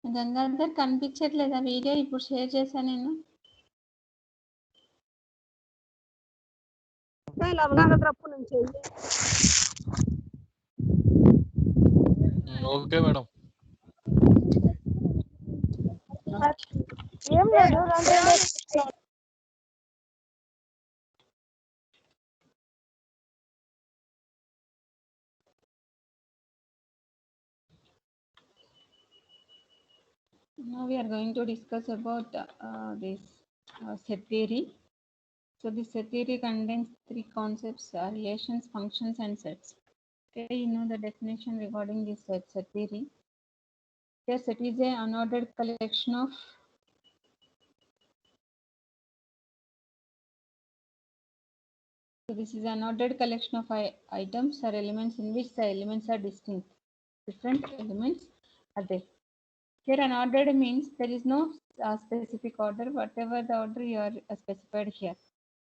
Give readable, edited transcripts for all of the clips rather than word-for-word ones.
గంగాధర్ కనిపించట్లేదా వీడియో? ఇప్పుడు షేర్ చేశాను నేను. Okay madam. ఏం లేదు Now we are going to discuss about this set theory. So this set theory contains three concepts: relations, functions, and sets. Okay, you know the definition regarding this set theory. A set is an unordered collection of this is an ordered collection of items or elements in which the elements are distinct. Different elements are there. Here an ordered means there is no specific order, whatever the order you are specified here.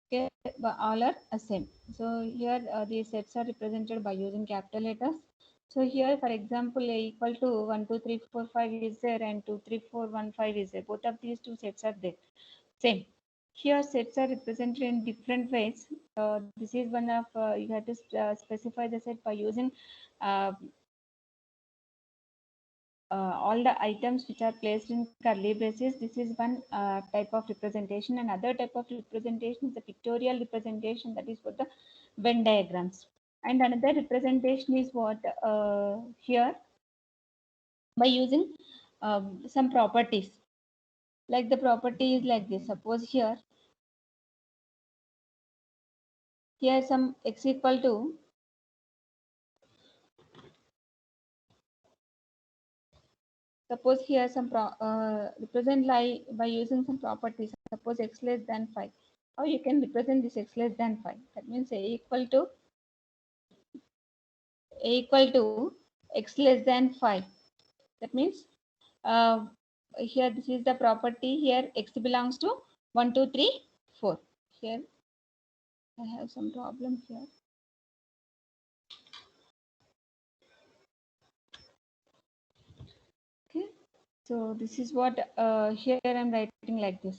Okay, but all are same. So here the sets are represented by using capital letters. So here, for example, A equal to 1, 2, 3, 4, 5 is there, and 2, 3, 4, 1, 5 is there. Both of these two sets are there. Same. Here sets are represented in different ways. This is one of you have to specify the set by using all the items which are placed in curly braces. This is one type of representation. Another type of representation is the pictorial representation, that is for the Venn diagrams. And another representation is what here by using some properties. Like the property is like this. Suppose here some x equal to suppose here some represent like by using some properties. Suppose x less than 5. How you can represent this x less than 5? That means a equal to x less than 5. That means here this is the property. Here x belongs to 1, 2, 3, 4. Here I have some problem here. Okay, so this is what here I'm writing like this.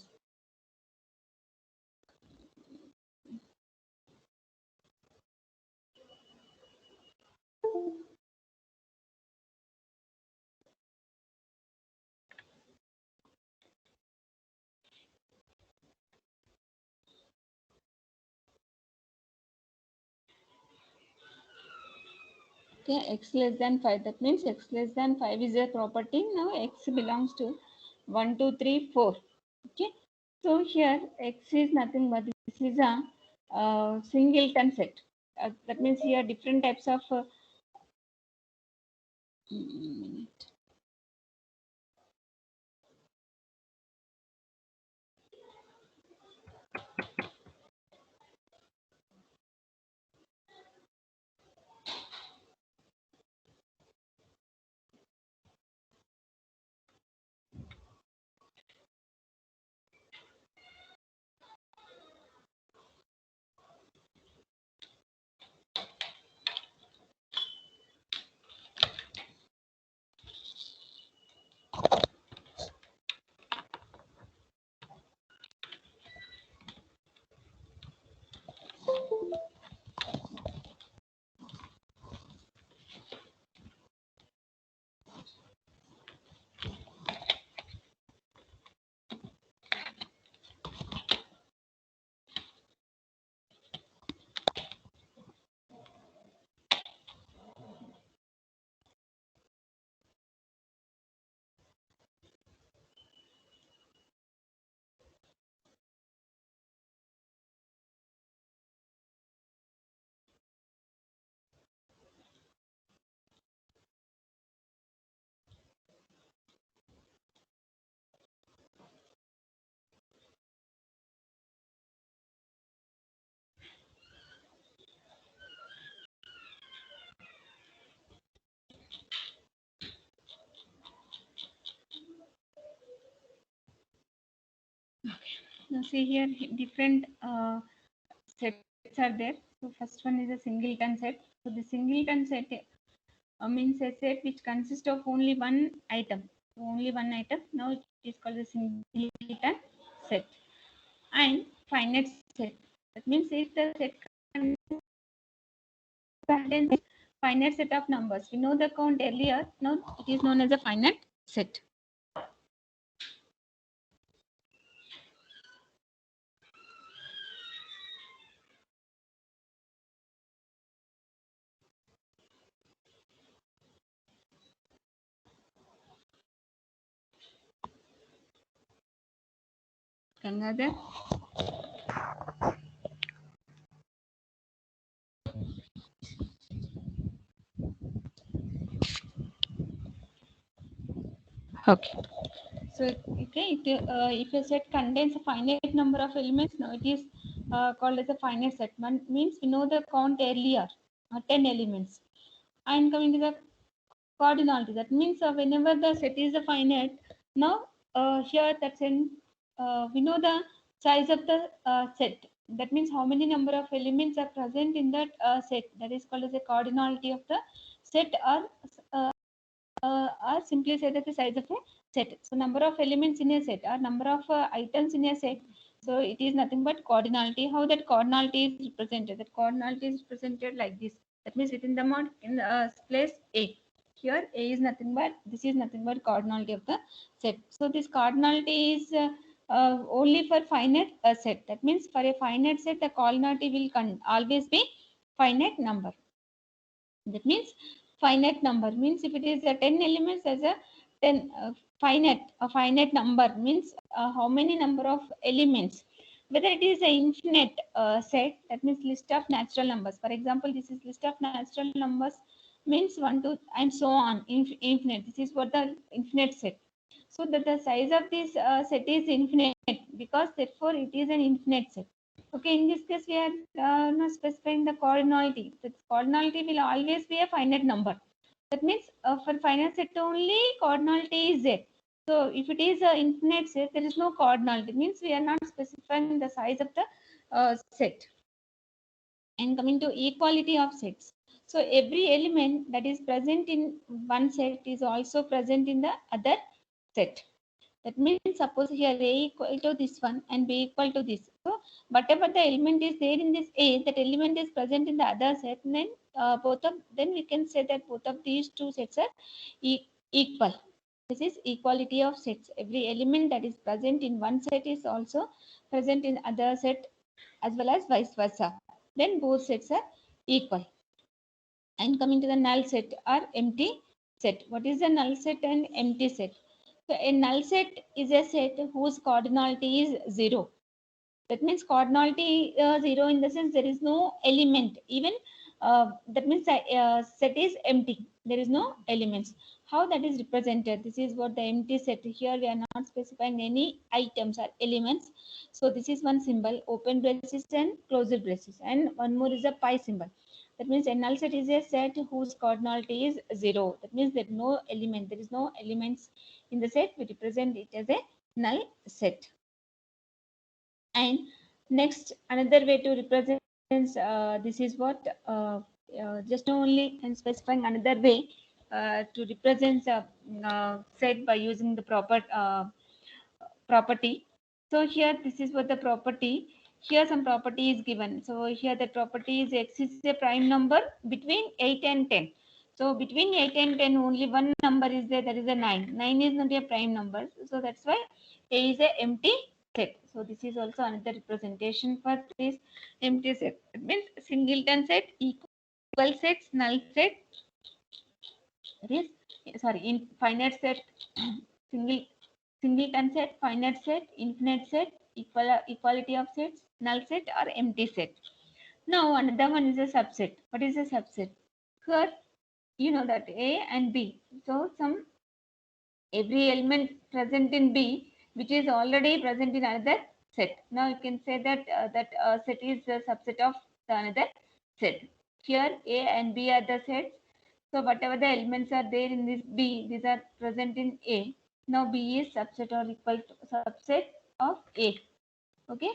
Okay, x less than 5. That means x less than 5 is a property. Now x belongs to 1, 2, 3, 4. Okay, so here x is nothing but this is a singleton set. That means here different types of minute. Now see here different sets are there. So first one is a singleton set. So the singleton set means a set which consists of only one item. only one item. Now it is called a singleton set. And finite set. That means if the set contains finite set of numbers, we know the count earlier. Now it is known as a finite set. Gangadhar? Okay. So, okay, if a set contains a finite number of elements, now it is called as a finite set. Means we know the count earlier, 10 elements. And coming to the cardinality, that means whenever the set is a finite, now here that's in, we know the size of the set. That means how many number of elements are present in that set. That is called as a cardinality of the set, or simply say that the size of a set. So number of elements in a set or number of items in a set. So it is nothing but cardinality. How that cardinality is represented? That cardinality is represented like this. That means within the mod in place A. Here A is nothing but, this is nothing but cardinality of the set. So this cardinality is only for finite set. That means for a finite set, the cardinality will always be finite number. That means finite number means if it is a 10 elements as a 10 a finite number means how many number of elements. Whether it is an infinite set, that means list of natural numbers. For example, this is list of natural numbers means 1, 2, and so on. Infinite. This is what the infinite set. So that the size of this set is infinite, because therefore it is an infinite set. Okay, in this case, we are not specifying the cardinality. The cardinality will always be a finite number. That means for finite set only, cardinality is there. So if it is an infinite set, there is no cardinality. It means we are not specifying the size of the set. And coming to equality of sets. So every element that is present in one set is also present in the other set. That means suppose here A equal to this one and B equal to this. So whatever the element is there in this A, that element is present in the other set. Then then we can say that both of these two sets are equal. This is equality of sets. Every element that is present in one set is also present in other set, as well as vice versa. Then both sets are equal. And coming to the null set or empty set. What is the null set and empty set? So a null set is a set whose cardinality is 0. That means cardinality 0 in the sense there is no element. Even that means set is empty. There is no elements. How that is represented? This is what the empty set. Here we are not specifying any items or elements. So this is one symbol, open braces and closed braces. And one more is a pi symbol. That means a null set is a set whose cardinality is 0. That means there is no element. There is no elements in the set. We represent it as a null set. And next, another way to represent this is what just only and specifying another way to represent set by using the property. So here this is what the property. Here some property is given. So here the property is x is a prime number between 8 and 10. So between 8 and 10 only one number is there, that is a 9. 9 is not a prime number. So that's why A is a empty set. So this is also another representation for this empty set. It means singleton set, equal sets, null set. This infinite set, singleton set, finite set, infinite set, equality of sets, null set or empty set. Now another one is a subset. What is a subset? Here you know that A and B. So every element present in B which is already present in another set. Now you can say that set is a subset of the another set. Here A and B are the sets. So whatever the elements are there in this B, these are present in A. Now B is subset or equal to subset of A. Okay.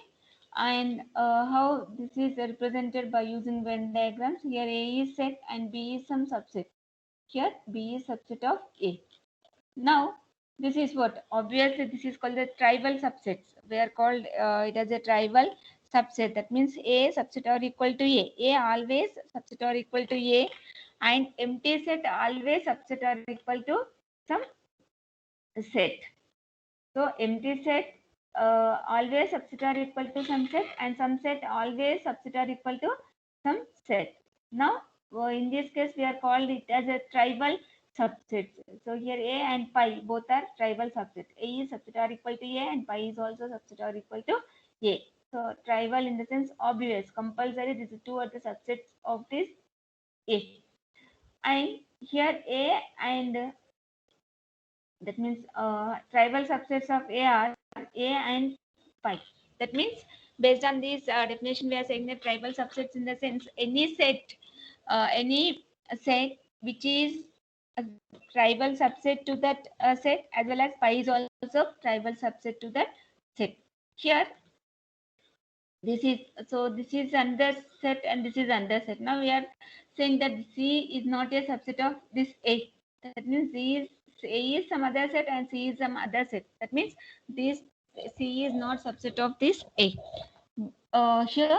And how this is represented by using Venn diagrams. Here A is set and B is some subset. Here B is subset of A. Now This is what? Obviously, this is called the trivial subsets. We are called it as a trivial subset. That means A subset or equal to A. A always subset or equal to A, and empty set always subset or equal to some set. So empty set always subset are equal to some set, and some set always subset are equal to some set. Now in this case we are called it as a trivial subset. So here A and pi both are trivial subset. A is subset are equal to A and pi is also subset are equal to A. So trivial in the sense obvious, compulsory. These two are the subsets of this A. And here A and that means trivial subsets of A are A and pi. That means based on this definition, we are saying that trivial subsets in the sense any set which is a trivial subset to that set, as well as pi is also trivial subset to that set. Here this is under set and this is under set. Now we are saying that C is not a subset of this A. That means A is some other set and C is some other set. That means this C is not subset of this A. Here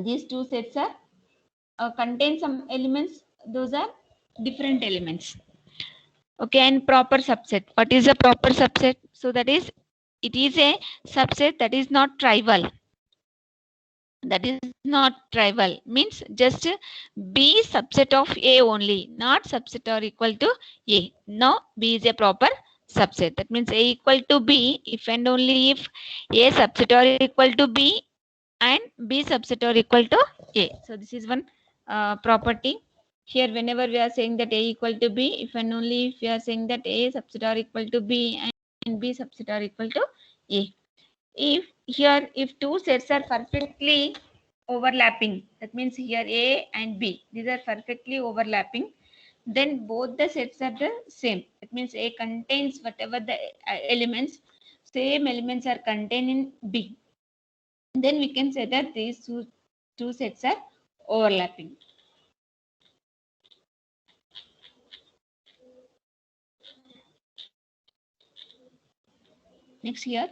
these two sets are contain some elements. Those are different elements. Okay, and proper subset. What is a proper subset? So that is, it is a subset that is not trivial. That is not trivial, means just B subset of A only, not subset or equal to A. Now B is a proper subset. That means A equal to B if and only if A subset or equal to B and B subset or equal to A. So this is one property. Here whenever we are saying that A equal to B, if and only if we are saying that A subset or equal to B and B subset or equal to A. If two sets are perfectly overlapping, that means here A and B, these are perfectly overlapping, then both the sets are the same. That means A contains whatever the elements, same elements are contained in B. Then we can say that these two sets are overlapping. Next here,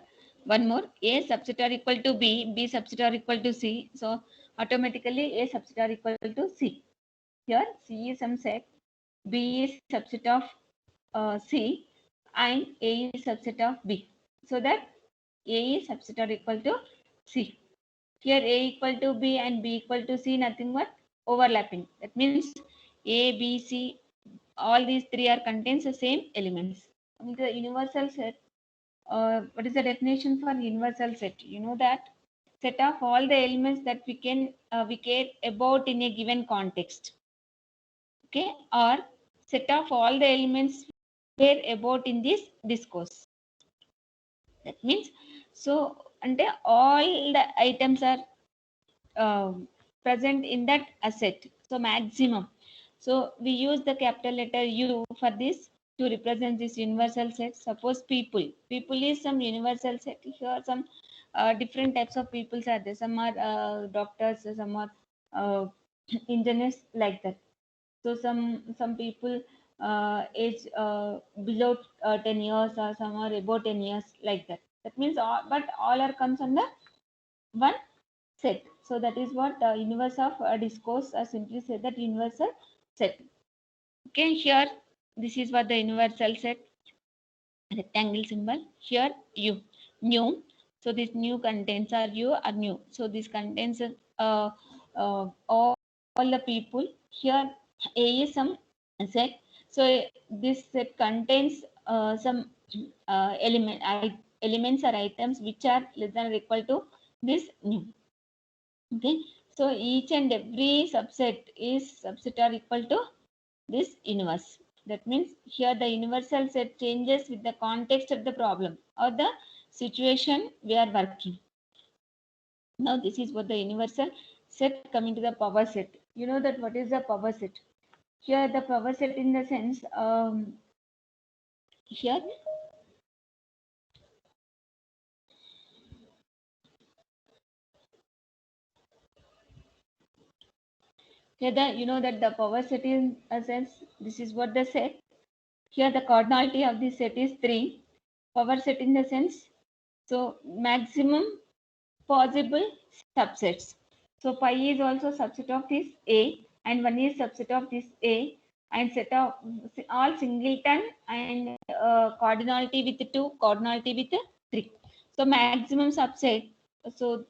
one more, A subset are equal to B, B subset are equal to C. So automatically A subset are equal to C. Here C is some set, B is subset of C, and A is subset of B. So that A is subset are equal to C. Here A equal to B and B equal to C, nothing but overlapping. That means A, B, C, all these three are contains the same elements. Coming to the universal set, what is the definition for universal set? You know that set of all the elements that we care about in a given context. Okay, or set of all the elements were about in this discourse. That means, so ante all the items are present in that asset. So maximum. So we use the capital letter U for this to represent this universal set. Suppose people. People is some universal set. Here some different types of people are there. Some are doctors, some are engineers, like that. So some people age below 10 years, or some are above 10 years, like that. That means but all are comes under one set. So that is what universe of discourse, simply say that universal set. Okay, here this is what the universal set, rectangle symbol. Here U, new. So this new contains are U are new. So this contains all the people. Here A is some set. So this set contains some elements or items which are less than or equal to this new. Okay, so each and every subset is subset are equal to this universe. That means here the universal set changes with the context of the problem or the situation we are working. Now this is what the universal set. Coming to the power set. You know that what is the power set? Here the power set in the sense, here you know that the power set in a sense, this is what the set. Here the cardinality of this set is 3. Power set in the sense, so maximum possible subsets. So pi is also subset of this A, and 1 is subset of this A, and set of all singleton and cardinality with 2, cardinality with 3. So maximum subset. So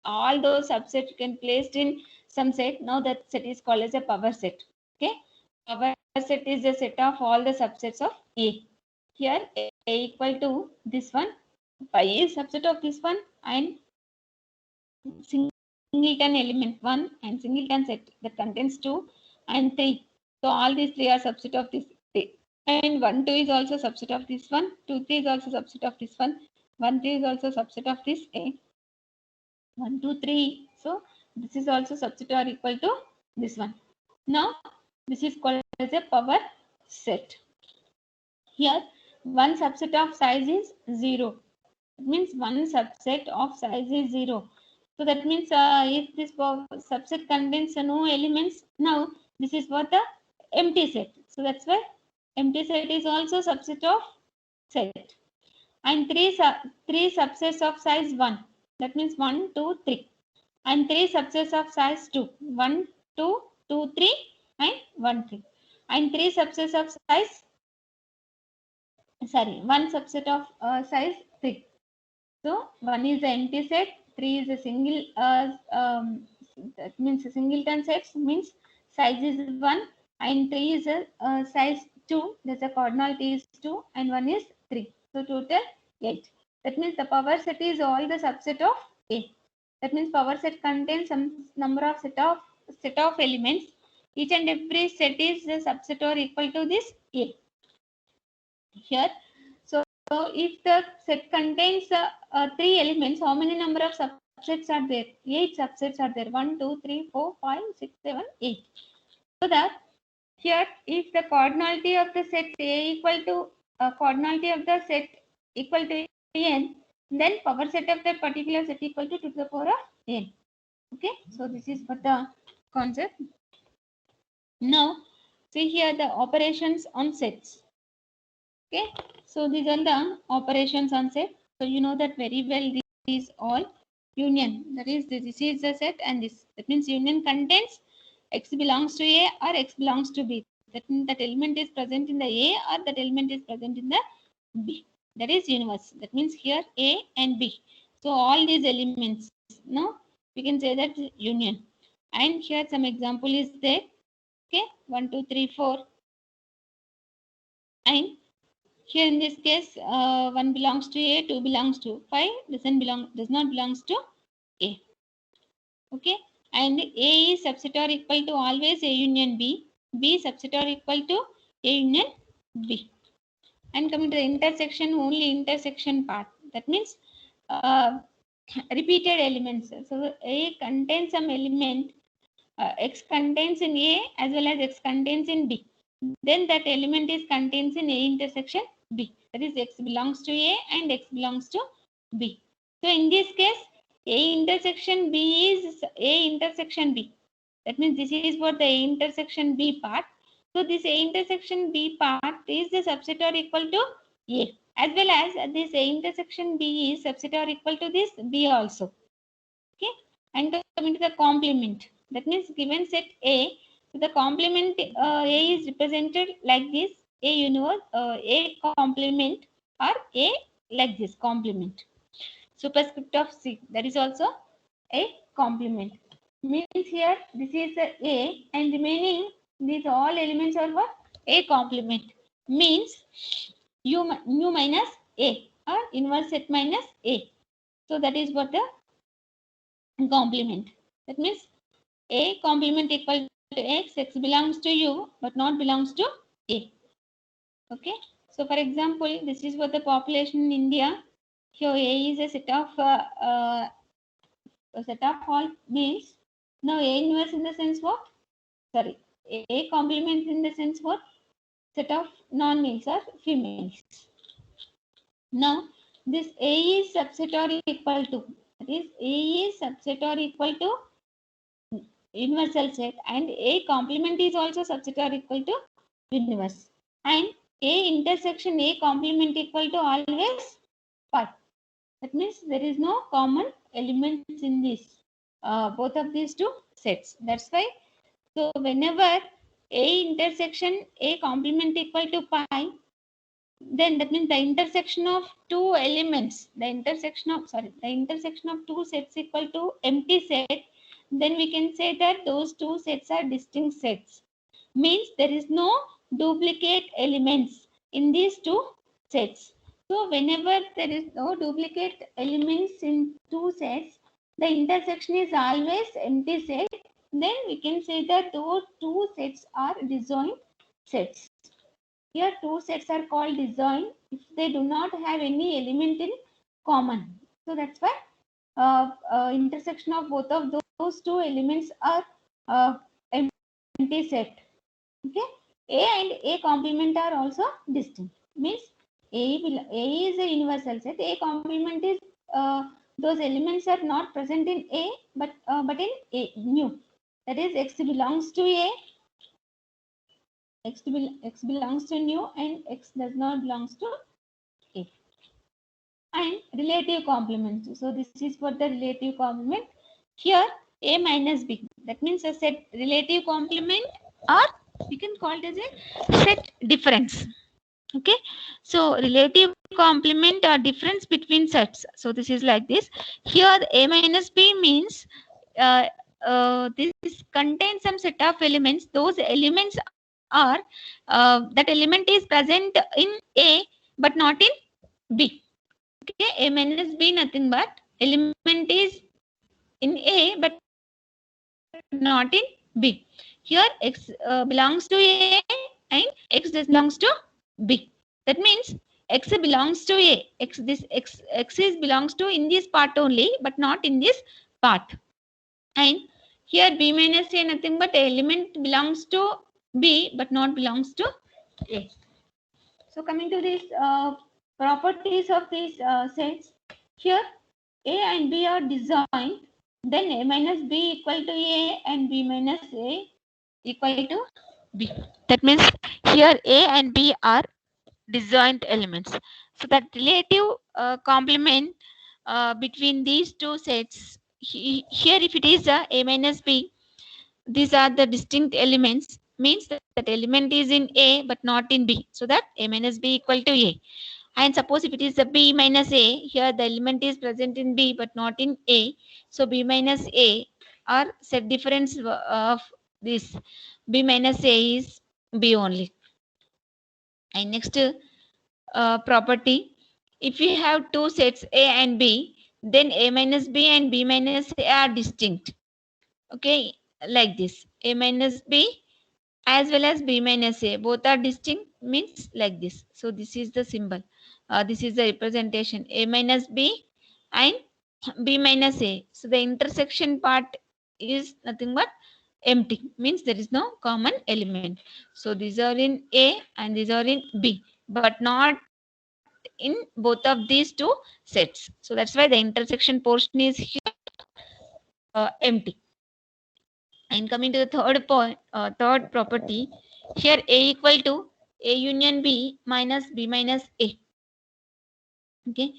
all those subsets can placed in some set. Now that set is called as a power set. Okay, power set is a set of all the subsets of A. Here A equal to this one, pi is subset of this one, and singleton element 1 and singleton set that contains 2 and 3. So all these 3 are subset of this A. And 1, 2 is also subset of this one, 2, 3 is also subset of this one, 1, 3 is also subset of this A. 1, 2, 3. So this is also subset or equal to this one. Now this is called as a power set. Here one subset of size is 0. It means one subset of size is 0. So that means if this subset contains no elements, now this is what the empty set. So that's why empty set is also subset of set. And three subsets of size 1. That means 1, 2, 3. And 3 subsets of size 2. 1, 2, 2, 3 and 1, 3. And 3 subsets of size, one subset of size 3. So 1 is the empty set, 3 is a single, that means a singleton set, means size is 1, and 3 is a size 2, that's a cardinality is 2, and 1 is 3. So total 8. That means the power set is all the subset of A. That means power set contains some number of set of elements. Each and every set is a subset or equal to this A. Here, so if the set contains 3 elements, how many number of subsets are there? 8 subsets are there. 1, 2, 3, 4, 5, 6, 7, 8. So that here, if the cardinality of the set A equal to cardinality of the set equal to n, then power set of that particular set equal to the power of n. Okay, so this is what the concept. Now, see here the operations on sets. Okay, so these are the operations on set. So you know that very well. This is all union. That is, this is the set, and this. That means union contains X belongs to A or X belongs to B. That means that element is present in the A or that element is present in the B. That is universe. That means here A and B. So all these elements. Now we can say that union. And here some example is there. Okay, 1, 2, 3, 4, and here in this case, 1 belongs to A, 2 belongs to 5, does not belongs to A. Okay, and A is subset or equal to always A union B, B subset or equal to A union B. And coming to the intersection, only intersection part. That means repeated elements. So A contains some element, X contains in A as well as X contains in B. Then that element is contains in A intersection B. That is X belongs to A and X belongs to B. So in this case, A intersection B is A intersection B. That means this is what the A intersection B part. So this A intersection B part is the subset or equal to A, as well as this A intersection B is subset or equal to this B also. Okay, and coming to the complement. That means given set A, so the complement A is represented like this, A universe, A complement, or A like this complement. Superscript of C, that is also a complement. Means here this is A and remaining these all elements are what? A complement. Means U minus A or inverse set minus A. So that is what the complement. That means A complement equal to X, X belongs to U but not belongs to A. Okay. So for example, this is what the population in India. Here A is a set of all means. Now A inverse in the sense what? Sorry, A complement in the sense what? Set of non-males or females. Now this A is subset or equal to, that is A is subset or equal to universal set, and A complement is also subset or equal to universe, and A intersection A complement equal to always part. That means there is no common elements in this both of these two sets. That's why, so whenever A intersection A complement equal to pi, then that means the intersection of two elements, the intersection of two sets equal to empty set, then we can say that those two sets are distinct sets. Means there is no duplicate elements in these two sets. So whenever there is no duplicate elements in two sets, the intersection is always empty set. Then we can say that those two sets are disjoint sets. Here two sets are called disjoint if they do not have any element in common. So that's why intersection of both of those two elements are empty set. Okay, A and A complement are also distinct. Means A is a universal set. A complement is those elements are not present in A but in A nu. That is X belongs to A. X belongs to nu and X does not belongs to A. And relative complement. So this is for the relative complement. Here A minus B. That means a set relative complement, or we can call it as a set difference. Okay, so relative complement or difference between sets. So this is like this. Here A minus B means this contains some set of elements. Those elements are that element is present in A but not in B. Okay, A minus B nothing but element is in A but not in B. Here X belongs to A and X belongs to B. That means X belongs to A. X is belongs to in this part only, but not in this part. And here B minus A nothing but element belongs to B, but not belongs to A. So coming to these properties of these sets, here A and B are disjoint. Then A minus B equal to A and B minus A equal to B. That means here A and B are disjoint elements. So that relative complement between these two sets, here if it is A minus B, these are the distinct elements, means that element is in A but not in B. So that A minus B equal to A. And suppose if it is a B minus A, here the element is present in B but not in A. So B minus A or set difference of this B minus A is B only. And next property, if we have two sets A and B, then A minus B and B minus A are distinct. Okay, like this. A minus B as well as B minus A, both are distinct, means like this. So this is the symbol. This is the representation. A minus B and B minus A. So the intersection part is nothing but empty, means there is no common element. So these are in A and these are in B, but not in both of these two sets. So that's why the intersection portion is here empty. And coming to the third point, third property, here A equal to A union B minus B minus A. Okay,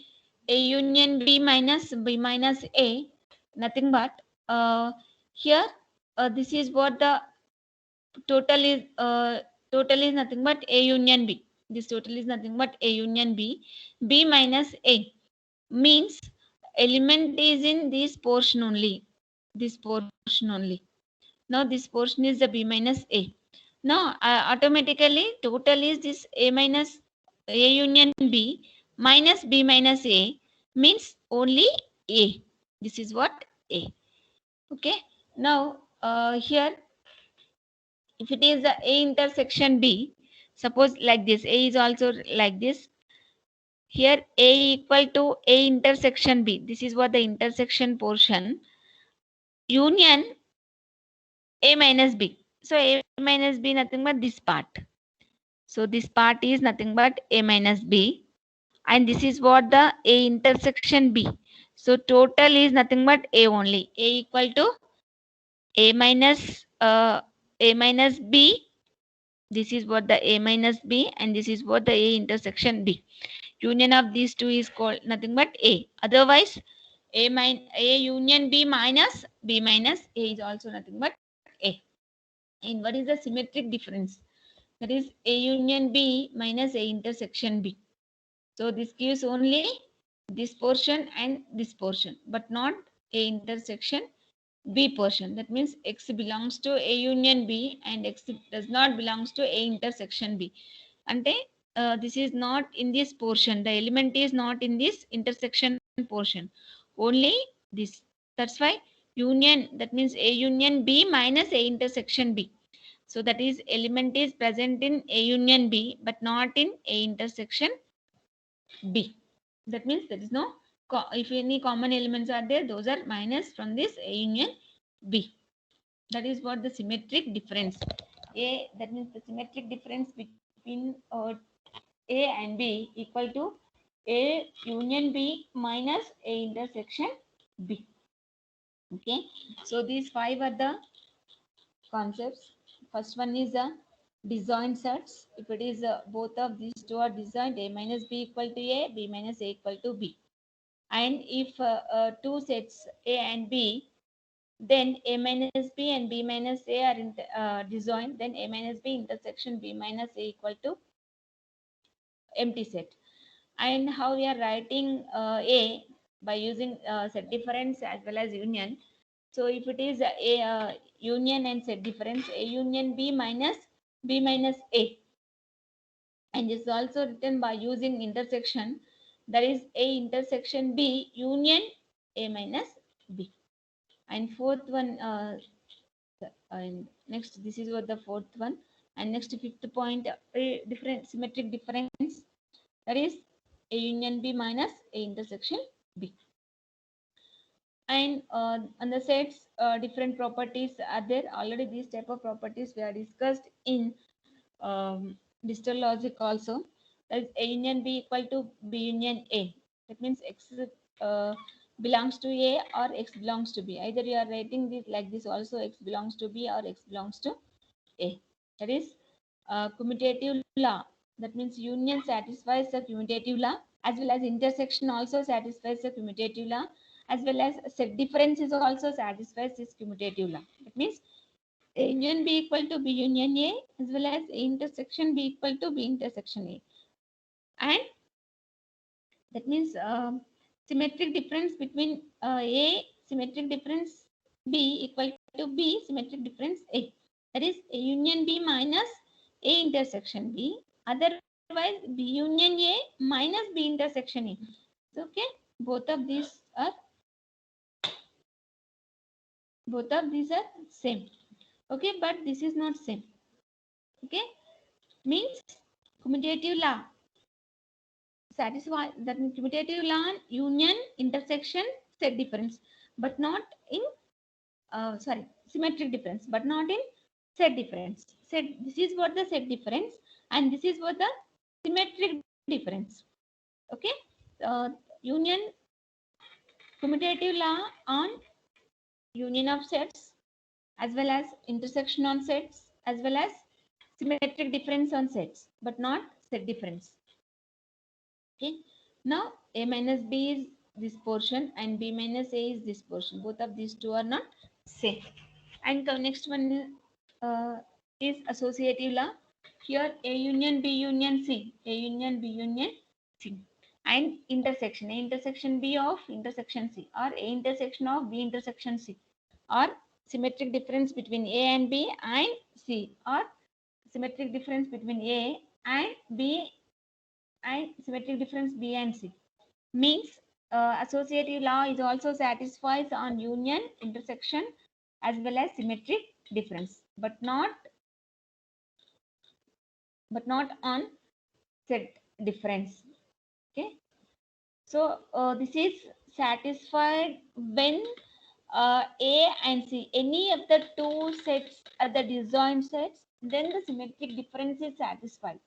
A union B minus B minus A, nothing but here this is what the total is. Total is nothing but A union B. This total is nothing but A union B. B minus A means element is in this portion only. This portion only. Now this portion is the B minus A. Now automatically total is this A minus A union B minus B minus A, means only A. This is what A. Okay. Now here if it is the A intersection B, suppose like this, A is also like this. Here A equal to A intersection B. This is what the intersection portion. Union A minus B. So A minus B nothing but this part. So this part is nothing but A minus B. And this is what the A intersection B. So total is nothing but A only. A equal to A minus B This is what the A minus B, and this is what the A intersection B. Union of these two is called nothing but A. Otherwise, A union B minus B minus A is also nothing but A. And what is the symmetric difference? That is A union B minus A intersection B. So this gives only this portion and this portion, but not A intersection B portion. That means X belongs to A union B and X does not belongs to A intersection B. Ante this is not in this portion. The element is not in this intersection portion. Only this. That's why union, that means A union B minus A intersection B. So that is element is present in A union B but not in A intersection B. That means there is no, if any common elements are there, those are minus from this A union B. That is what the symmetric difference. A, that means the symmetric difference between A and B equal to A union B minus A intersection B. Okay. So these five are the concepts. First one is a disjoint sets. If it is both of these two are disjoint, A minus B equal to A, B minus A equal to B. And if two sets A and B, then A minus B and B minus A are disjoint, then A minus B intersection B minus A equal to empty set. And how we are writing A by using set difference as well as union. So if it is A union and set difference, A union B minus A. And this is also written by using intersection, that is A intersection B union A minus B. And fourth one, and next, this is what the fourth one. And next, fifth point, different symmetric difference, that is A union B minus A intersection B. And on the sets, different properties are there. Already these type of properties we are discussed in digital logic also. That is A union B equal to B union A. That means X belongs to A or X belongs to B. Either you are writing this like this also, X belongs to B or X belongs to A. That is commutative law. That means union satisfies the commutative law, as well as intersection also satisfies the commutative law, as well as set difference is also satisfies this commutative law. That means A union B equal to B union A, as well as A intersection B equal to B intersection A. And that means symmetric difference between A, symmetric difference B equal to B, symmetric difference A. That is A union B minus A intersection B. Otherwise, B union A minus B intersection A. So, okay, both of these are same. Okay, but this is not same. Okay, means commutative law satisfy, that means commutative law union intersection set difference, but not in symmetric difference, but not in set difference. Set, this is what the set difference, and this is what the symmetric difference. Okay, union commutative law on union of sets, as well as intersection on sets, as well as symmetric difference on sets, but not set difference. Okay, now A minus B is this portion and B minus A is this portion. Both of these two are not same. And the next one is associative law. Here A union B union C, A union B union C. And intersection, A intersection B of intersection C, or A intersection of B intersection C, or symmetric difference between A and B and C, or symmetric difference between A and B and symmetric difference B and C. Means associative law is also satisfies on union, intersection, as well as symmetric difference, but not on set difference. Okay, so this is satisfied when A and C, any of the two sets are the disjoint sets, then the symmetric difference is satisfied.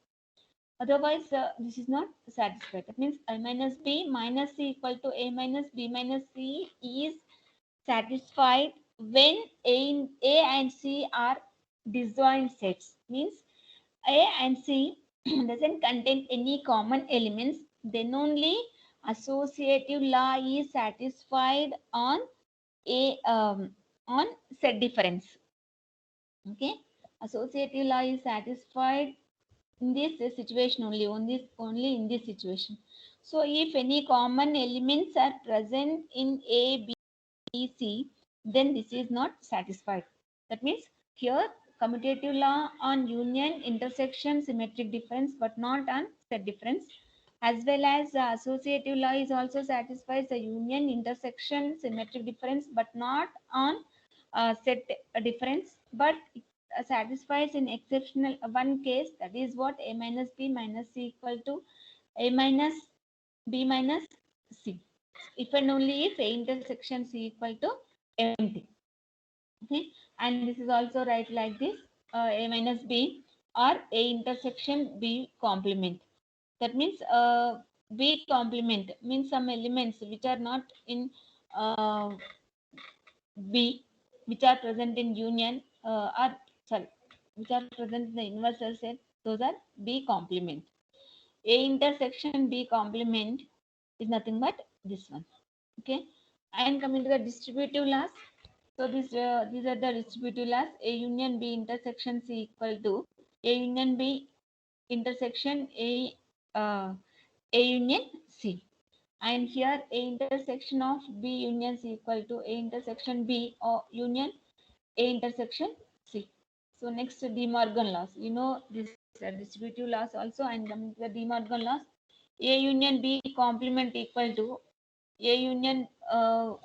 Otherwise, this is not satisfied. That means A minus B minus C equal to A minus B minus C is satisfied when A and C are disjoint sets. Means A and C doesn't contain any common elements, then only associative law is satisfied a on set difference. Okay, associative law is satisfied in this situation only in this situation. So if any common elements are present in A, B, C, then this is not satisfied. That means here commutative law on union, intersection, symmetric difference, but not on set difference, as well as associative law is also satisfies the union, intersection, symmetric difference, but not on set difference, but it satisfies in exceptional one case, that is what A minus B minus C equal to A minus B minus C, if and only if A intersection C equal to empty. Okay, and this is also right like this, A minus B or A intersection B complement. That means B complement means some elements which are not in uh, B, which are present in union, are sorry, which are present in the universal set, those are B complement. A intersection B complement is nothing but this one. Okay, and coming to the distributive laws. So these are the distributive laws. A union B intersection C equal to A union B intersection A union C. And here A intersection of B union C equal to A intersection B or union A intersection C. So next, De Morgan laws. You know this distributive laws also, and coming to the De Morgan laws. A union B complement equal to A union A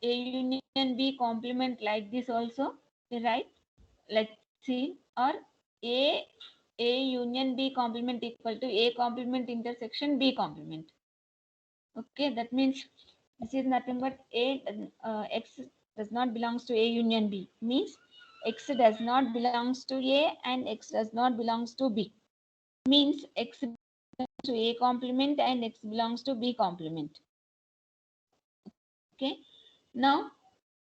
union B complement like this also, right? Like C, or A A union B complement equal to A complement intersection B complement. Okay, that means this is nothing but X does not belongs to A union B, means X does not belongs to A and X does not belongs to B, means X belongs to A complement and X belongs to B complement. Okay, now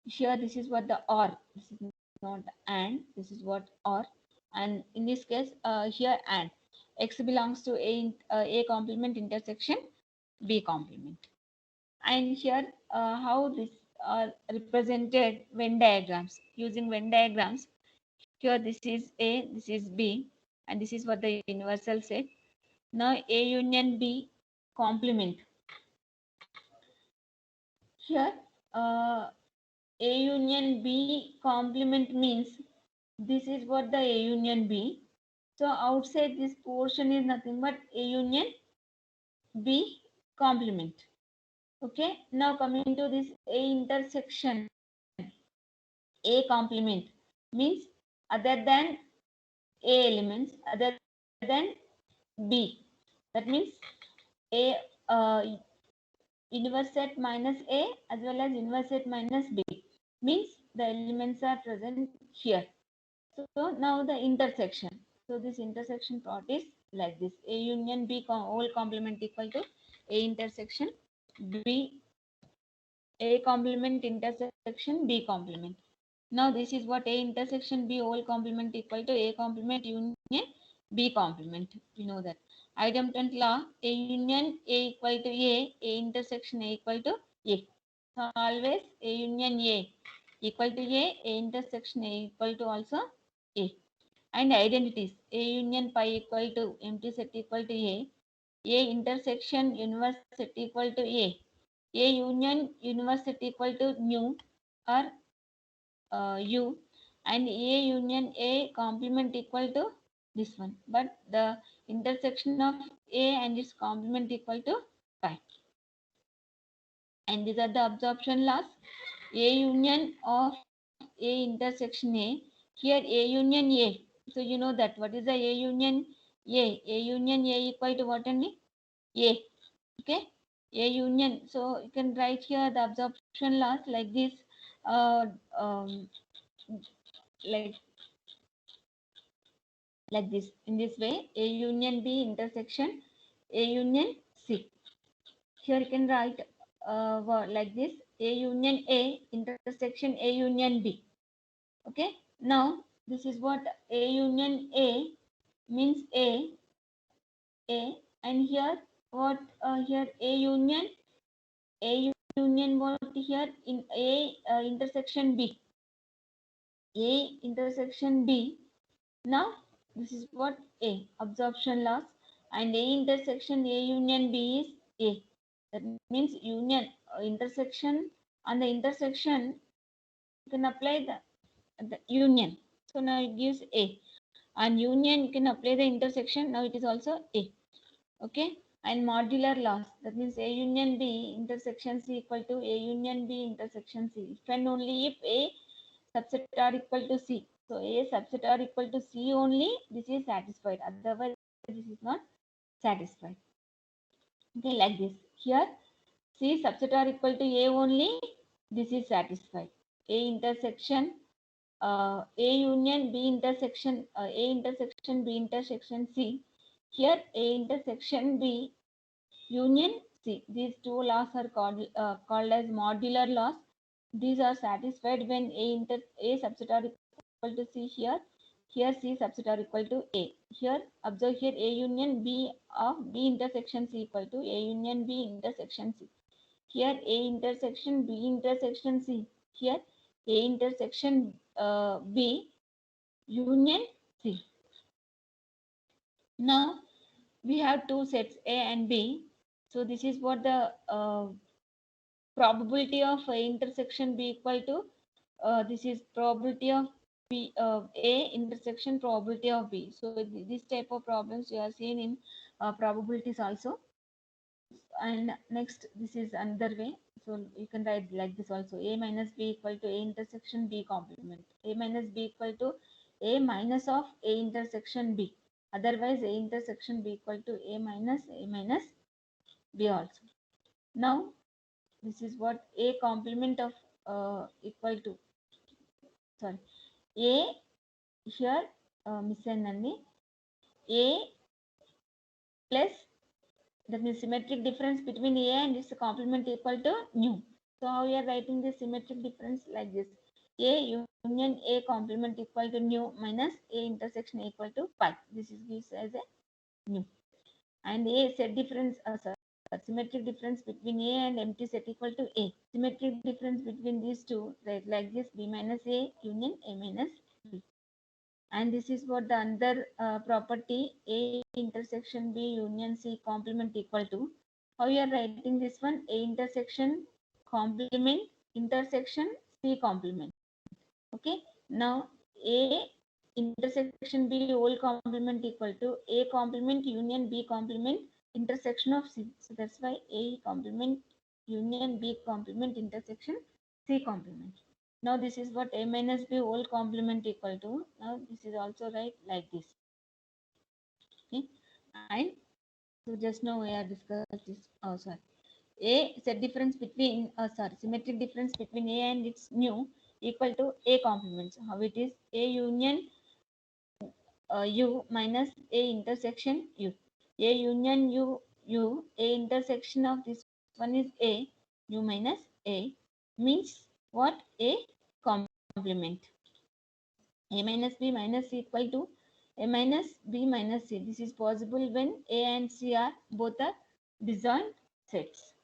here this is what the OR, this is not AND, this is what OR, and in this case here AND, X belongs to A complement intersection B complement. And here how this are represented Venn diagrams, using Venn diagrams. Here this is A, this is B, and this is what the universal set. Now A union B complement. Here A union B complement means this is what the A union B. So outside this portion is nothing but A union B complement. Okay, now coming to this A intersection A complement means other than A elements, other than B. That means A universe set minus A as well as universe set minus B, means the elements are present here. So now the intersection. So this intersection part is like this. A union B whole complement equal to A intersection B, A complement intersection B complement. Now this is what A intersection B whole complement equal to A complement union B complement. We know that. Idempotent law, A union A equal to A intersection A equal to A. So always A union A equal to A intersection A equal to also A. And identities, A union pi equal to empty set equal to A intersection universe set equal to A union universe set equal to nu or U, and A union A complement equal to this one, but the intersection of A and its complement equal to pi. And these are the absorption laws. A union of A intersection A, here A union A. So you know that what is the A union A? A union A equal to what only? A. Okay, A union. So you can write here the absorption laws like this. Uh, um, like this, in this way, A union B intersection A union C. Here you can write like this, A union A intersection A union B. Okay, now this is what A union A means A, and here what, here A union what here in A intersection B, A intersection B. Now this is what A absorption loss, and A intersection A union B is A. That means union intersection, on the intersection you can apply the union. So now it gives A. On union you can apply the intersection. Now it is also A. Okay. And modular loss, that means A union B intersection C equal to A union B intersection C. If and only if A subset are equal to C. So A subset are equal to C only, this is satisfied. Otherwise this is not satisfied. Okay, like this. Here C subset are equal to A only, this is satisfied. A intersection A union B intersection A intersection B intersection C. Here A intersection B union C. These two laws are called as modular laws. These are satisfied when A subset are equal to C here. Here C subset are equal to A. Here observe here A union B of B intersection C equal to A union B intersection C. Here A intersection B intersection C. Here A intersection B union C. Now we have two sets A and B. So this is what the probability of A intersection B equal to, this is probability of B A intersection probability of B. So this type of problems you have seen in probabilities also. And next, this is another way. So you can write like this also: A minus B equal to A intersection B complement. A minus B equal to A minus of A intersection B. Otherwise, A intersection B equal to A minus B also. Now, this is what A complement of equal to, sorry, A here missanandi A plus, that means symmetric difference between A and its complement equal to nu. So how we are writing this symmetric difference like this: A union A complement equal to nu minus A intersection equal to pi. This is gives as a nu. And A set difference, symmetric difference between A and empty set equal to A. Symmetric difference between these two, right, like this: B minus A union A minus B. And this is what the other property: A intersection B union C complement equal to. How you are writing this one? A intersection complement intersection C complement. Okay. Now A intersection B whole complement equal to A complement union B complement intersection of C. So that's why A complement union B complement intersection C complement. Now this is what A minus B whole complement equal to. Now this is also right like this. Okay. And so just now we have discussed this. Oh, sorry. A set difference between, symmetric difference between A and its nu equal to A complement. So how it is? A union U minus A intersection U. A union U, A intersection of this one is A, U minus A, means what? A complement. A minus B minus C equal to A minus B minus C. This is possible when A and C are both are disjoint sets.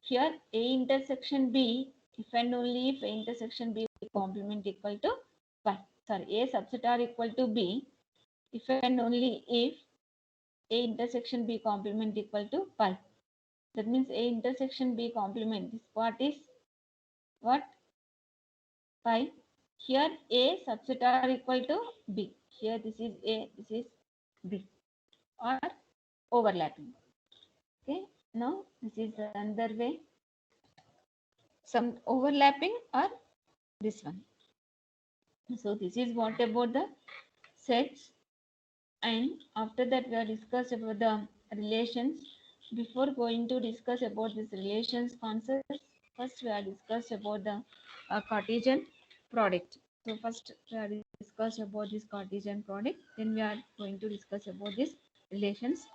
Here A intersection B, if and only if A intersection B complement equal to pi. Sorry, A subset are equal to B, if and only if A intersection B complement equal to pi. That means A intersection B complement, this part is what? Pi. Here A subset are equal to B. Here this is A, this is B, or overlapping. Okay. Now this is another way. Some overlapping or this one. So this is what about the sets. And after that we have discussed about the relations. Before going to discuss about this relations concepts, first we have discussed about the Cartesian product. So first we have discussed about this Cartesian product, then we are going to discuss about this relations